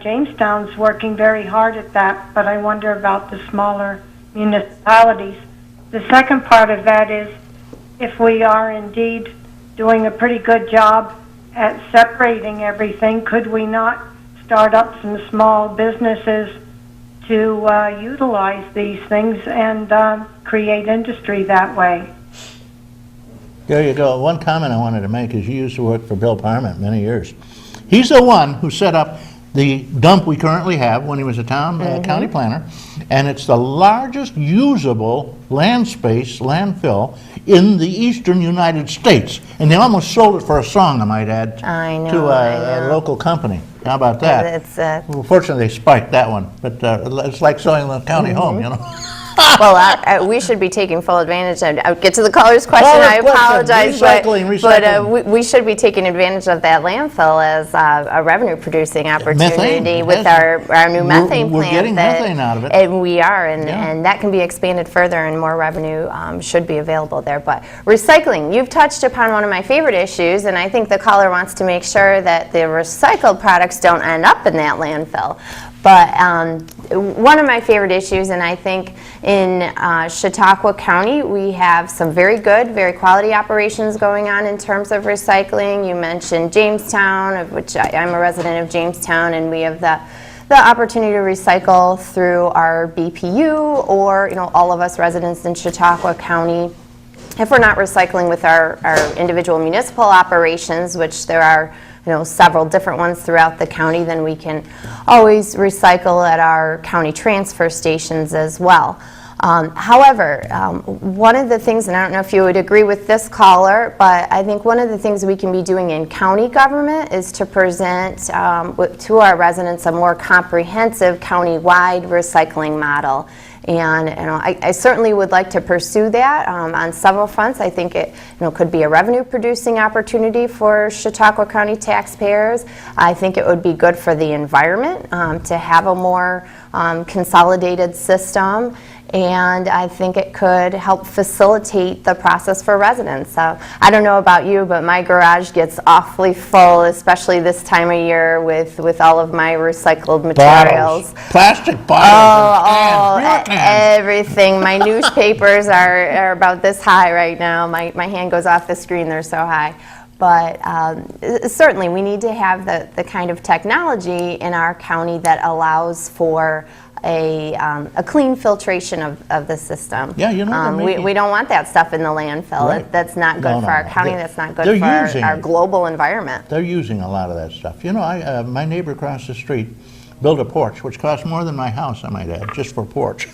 Jamestown's working very hard at that, but I wonder about the smaller municipalities. The second part of that is, if we are indeed doing a pretty good job at separating everything, could we not start up some small businesses to utilize these things and create industry that way? There you go. One comment I wanted to make is you used to work for Bill Parment many years. He's the one who set up the dump we currently have when he was a county planner, and it's the largest usable land space, landfill, in the eastern United States. And they almost sold it for a song, I might add, to a local company. How about that? Well, fortunately, they spiked that one, but it's like selling the county home, you know. Well, we should be taking full advantage. I'll get to the caller's question. I apologize, but we should be taking advantage of that landfill as a revenue-producing opportunity with our new methane plant. We're getting methane out of it. And we are, and that can be expanded further, and more revenue should be available there. But recycling, you've touched upon one of my favorite issues, and I think the caller wants to make sure that the recycled products don't end up in that landfill. But one of my favorite issues, and I think in Chautauqua County, we have some very good, very quality operations going on in terms of recycling. You mentioned Jamestown, of which I'm a resident of Jamestown, and we have the opportunity to recycle through our BPU, or all of us residents in Chautauqua County. If we're not recycling with our individual municipal operations, which there are several different ones throughout the county, then we can always recycle at our county transfer stations as well. However, one of the things, and I don't know if you would agree with this caller, but I think one of the things we can be doing in county government is to present to our residents a more comprehensive county-wide recycling model. And I certainly would like to pursue that on several fronts. I think it could be a revenue-producing opportunity for Chautauqua County taxpayers. I think it would be good for the environment to have a more consolidated system. And I think it could help facilitate the process for residents. So I don't know about you, but my garage gets awfully full, especially this time of year with all of my recycled materials. Plastic bottles. Everything. My newspapers are about this high right now. My hand goes off the screen, they're so high. But certainly we need to have the kind of technology in our county that allows for a clean filtration of the system. Yeah, we don't want that stuff in the landfill. Right. That's not good for our county. That's not good for our global environment. They're using a lot of that stuff. My neighbor across the street built a porch, which cost more than my house, I might add, just for a porch.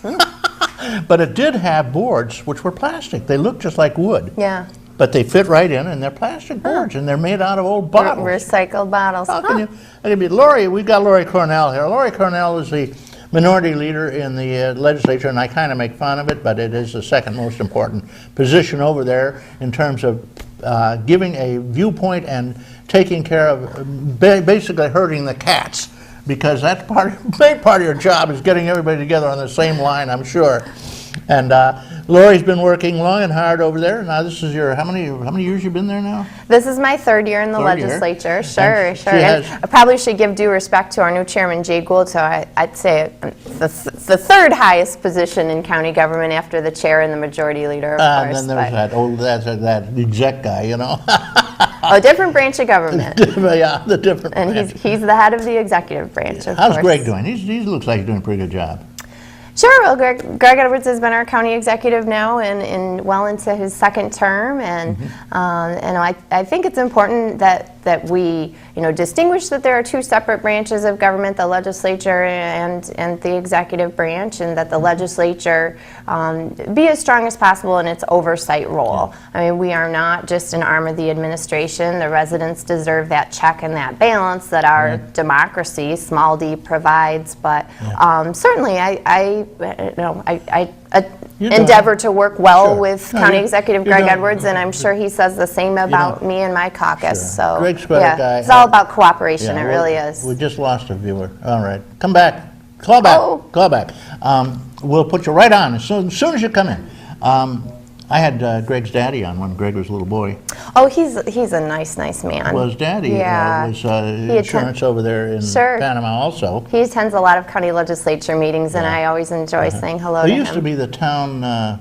But it did have boards which were plastic. They looked just like wood. Yeah. But they fit right in, and they're plastic boards, and they're made out of old bottles. Recycled bottles. How can you? Lori, we've got Lori Cornell here. Lori Cornell is the minority leader in the legislature, and I kind of make fun of it, but it is the second most important position over there in terms of giving a viewpoint and taking care of basically herding the cats, because that's main part of your job is getting everybody together on the same line, I'm sure. And Lori's been working long and hard over there. Now this is your, how many years you been there now? This is my third year in the legislature. Sure. And I probably should give due respect to our new chairman, Jay Gould, so I'd say the third highest position in county government after the chair and the majority leader, of course. And then there's that exec guy, A different branch of government. Yeah, the different branch. And he's the head of the executive branch, of course. How's Greg doing? He looks like he's doing a pretty good job. Sure. Well, Greg Edwards has been our county executive now and well into his second term, and I think it's important that we distinguish that there are two separate branches of government, the legislature and the executive branch, and that the legislature be as strong as possible in its oversight role. I mean, we are not just an arm of the administration. The residents deserve that check and that balance that our democracy, small d, provides. But certainly, I endeavor to work well with County Executive Greg Edwards, and I'm sure he says the same about me and my caucus. So Greg's quite a guy. It's all about cooperation. It really is. We just lost a viewer. All right, come back. Call back. Call back. We'll put you right on as soon as you come in. I had Greg's daddy on when Greg was a little boy. Oh, he's a nice man. Well, his daddy Yeah. was insurance over there in Sure. Panama also. He attends a lot of county legislature meetings, and Yeah. I always enjoy saying hello He to used to him. be the town, I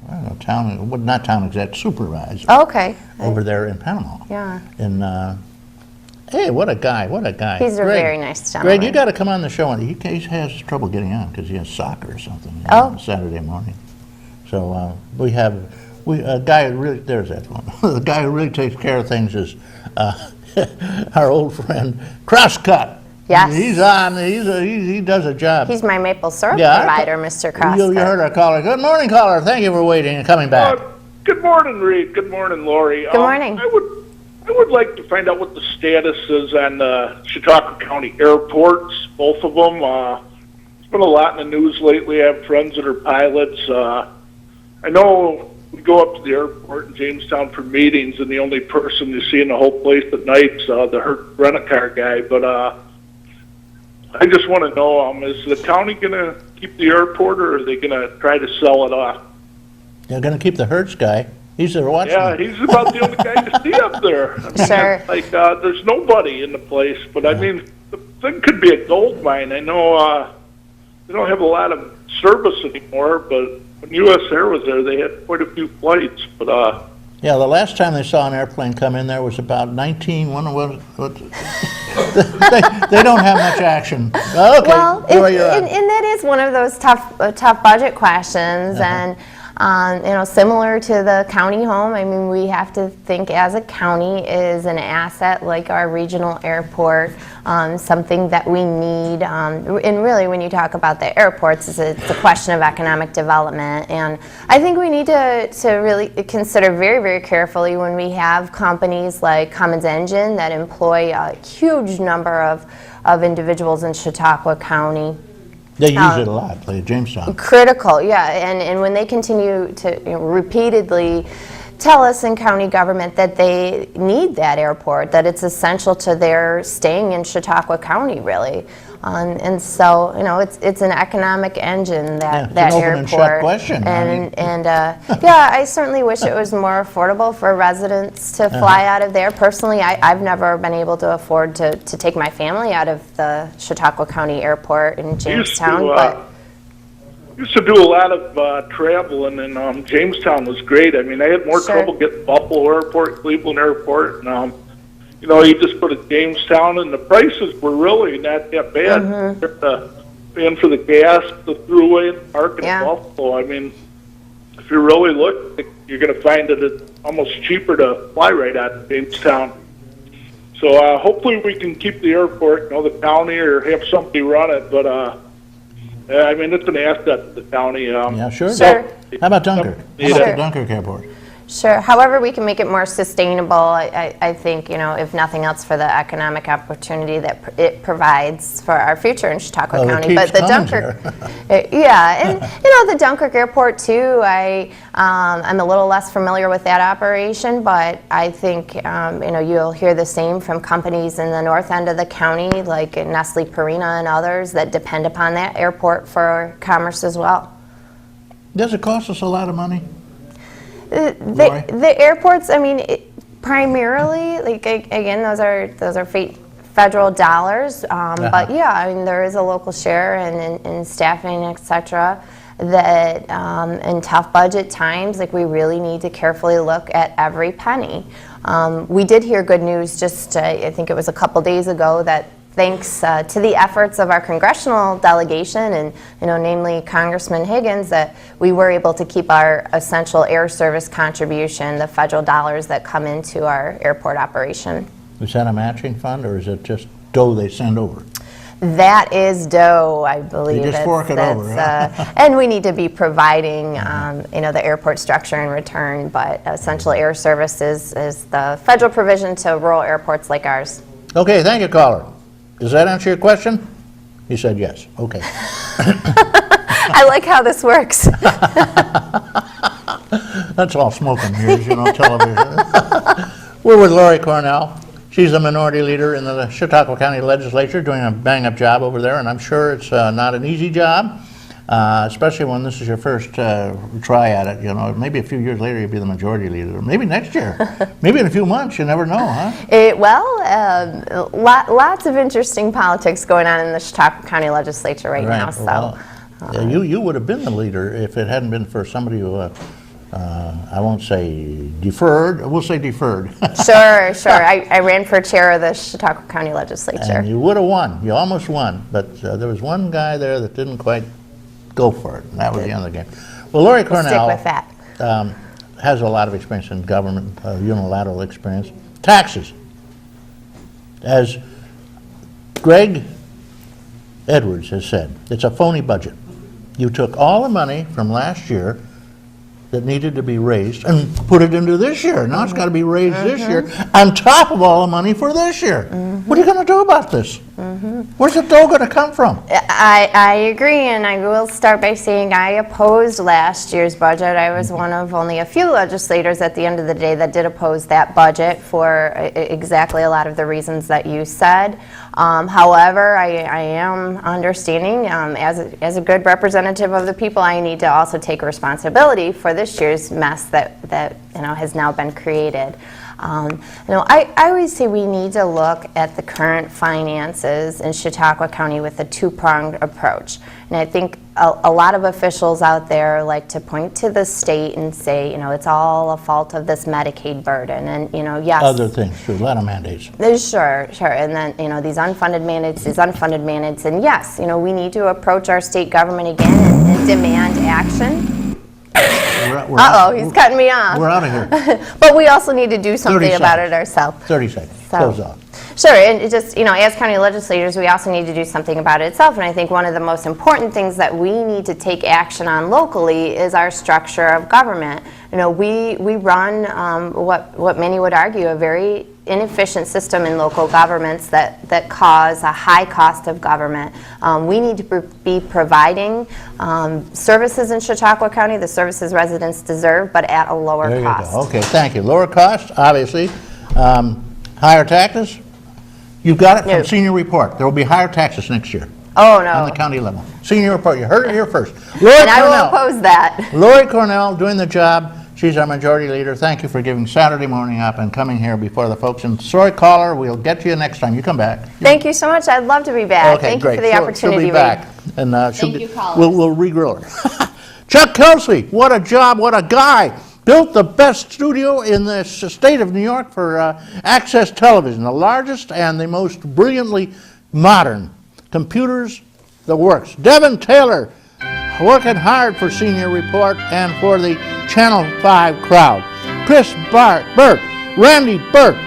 don't know, well, not town exec, supervisor Oh, okay. over there in Panama. Yeah. And hey, what a guy, what a guy. He's a Greg, very nice gentleman. Greg, you got to come on the show. And he has trouble getting on because he has soccer or something on Saturday morning. So we have a guy who really, there's that one. The guy who really takes care of things is our old friend Crosscut. Yes. He's on. He does a job. He's my maple syrup Yeah, provider, Mr. Crosscut. You heard our caller. Good morning, caller. Thank you for waiting and coming back. Good morning, Reed. Good morning, Lori. Good morning. I would like to find out what the status is on Chautauqua County airports, both of them. There's been a lot in the news lately. I have friends that are pilots. I know we go up to the airport in Jamestown for meetings, and the only person you see in the whole place at night is the rent-a-car guy. But I just want to know, is the county going to keep the airport, or are they going to try to sell it off? They're going to keep the Hertz guy. He's there watching. Yeah, he's about the only guy to see up there. I mean, Sure. Like, there's nobody in the place, but I mean, the thing could be a gold mine. I know they don't have a lot of service anymore, but when U.S. Air was there, they had quite a few flights. But Yeah, the last time they saw an airplane come in there was about 19. What, they don't have much action. Okay, Well, you're on. and that is one of those tough budget questions, and similar to the county home. I mean, we have to think as a county is an asset like our regional airport, something that we need. And really, when you talk about the airports, it's a question of economic development. And I think we need to really consider very, very carefully when we have companies like Cummins Engine that employ a huge number of individuals in Chautauqua County. They use it a lot, like Jamestown. Critical, yeah, and when they continue to repeatedly tell us in county government that they need that airport, that it's essential to their staying in Chautauqua County, really. And so, it's an economic engine, that it's an open airport. and shut question. Yeah, I certainly wish it was more affordable for residents to fly out of there. Personally, I've never been able to afford to take my family out of the Chautauqua County Airport in Jamestown, but used to do a lot of traveling, and Jamestown was great. I mean, I had more Sure. trouble getting Buffalo Airport, Cleveland Airport, and you just put a Jamestown, and the prices were really not that bad. Paying for the gas, the throughway, and parking in Buffalo. I mean, if you really look, you're going to find that it's almost cheaper to fly right out of Jamestown. So hopefully we can keep the airport, the county, or have somebody run it. But I mean, it's an asset to the county. Yeah, sure. Sure. How about Dunkirk? How about Sure. the Dunkirk Airport? Sure. However, we can make it more sustainable, I think, if nothing else, for the economic opportunity that it provides for our future in Chautauqua Well, it County. keeps But the coming Dunkirk, yeah, and the Dunkirk Airport too. I'm a little less familiar with that operation, but I think you'll hear the same from companies in the north end of the county, like Nestle, Purina, and others that depend upon that airport for commerce as well. Does it cost us a lot of money? The airports, I mean, primarily, like, again, those are federal dollars, but yeah, I mean, there is a local share and staffing, et cetera, that in tough budget times, like, we really need to carefully look at every penny. We did hear good news just, I think it was a couple days ago, that thanks to the efforts of our congressional delegation and, namely Congressman Higgins, that we were able to keep our essential air service contribution, the federal dollars that come into our airport operation. Is that a matching fund, or is it just dough they send over? That is dough, I believe. You just fork it over, huh? And we need to be providing, the airport structure in return, but essential air service is the federal provision to rural airports like ours. Okay, thank you, caller. Does that answer your question? He said yes. Okay. I like how this works. That's all smoke and mirrors, television. We're with Lori Cornell. She's the minority leader in the Chautauqua County Legislature, doing a bang-up job over there, and I'm sure it's not an easy job. especially when this is your first try at it. You know, maybe a few years later you'll be the majority leader. Or maybe next year. Maybe in a few months. You never know, huh? Lots of interesting politics going on in the Chautauqua County Legislature right now. So, well, you would have been the leader if it hadn't been for somebody who, I won't say deferred. We'll say deferred. Sure. I ran for chair of the Chautauqua County Legislature. And you would have won. You almost won. But there was one guy there that didn't quite go for it, and that was the end of the game. Well, Lori Cornell stick with that. Has a lot of experience in government, unilateral experience. Taxes. As Greg Edwards has said, it's a phony budget. You took all the money from last year that needed to be raised and put it into this year. Now it's got to be raised this year on top of all the money for this year. What are you going to do about this? Where's the dough going to come from? I agree, and I will start by saying I opposed last year's budget. I was one of only a few legislators at the end of the day that did oppose that budget for exactly a lot of the reasons that you said. However, I am understanding, as a good representative of the people, I need to also take responsibility for this year's mess that has now been created. I always say we need to look at the current finances in Chautauqua County with a two-pronged approach. And I think a lot of officials out there like to point to the state and say, it's all a fault of this Medicaid burden. And, yes. Other things, too, a lot of mandates. Sure. And then, these unfunded mandates. And yes, we need to approach our state government again and demand action. He's cutting me off. We're out of here. But we also need to do something about it ourselves. 30 seconds. Close off. Sure, and it just, as county legislators, we also need to do something about it itself. And I think one of the most important things that we need to take action on locally is our structure of government. We run what many would argue a very inefficient system in local governments that cause a high cost of government. We need to be providing services in Chautauqua County, the services residents deserve, but at a lower cost. Go. Okay, thank you. Lower cost, obviously. Higher taxes? You've got it from Senior Report. There will be higher taxes next year. Oh, no. On the county level. Senior Report, you heard it here first. And I will oppose that. Lori Cornell doing the job. She's our majority leader. Thank you for giving Saturday morning up and coming here before the folks. And sorry, caller, we'll get to you next time. You come back. Thank you so much. I'd love to be back. Okay, Thank great. you for the opportunity. She'll be back. And Thank you, caller. We'll re-grill her. Chuck Kelsey, what a job, what a guy. Built the best studio in the state of New York for Access Television, the largest and the most brilliantly modern computers that works. Devin Taylor, working hard for Senior Report and for the Channel 5 crowd. Chris Burt, Randy Burke,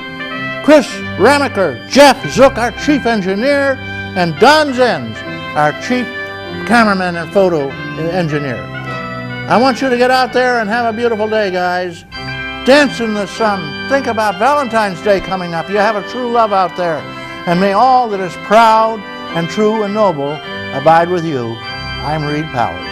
Chris Ramaker, Jeff Zook, our chief engineer, and Don Zenz, our chief cameraman and photo engineer. I want you to get out there and have a beautiful day, guys. Dance in the sun. Think about Valentine's Day coming up. You have a true love out there. And may all that is proud and true and noble abide with you. I'm Reed Powers.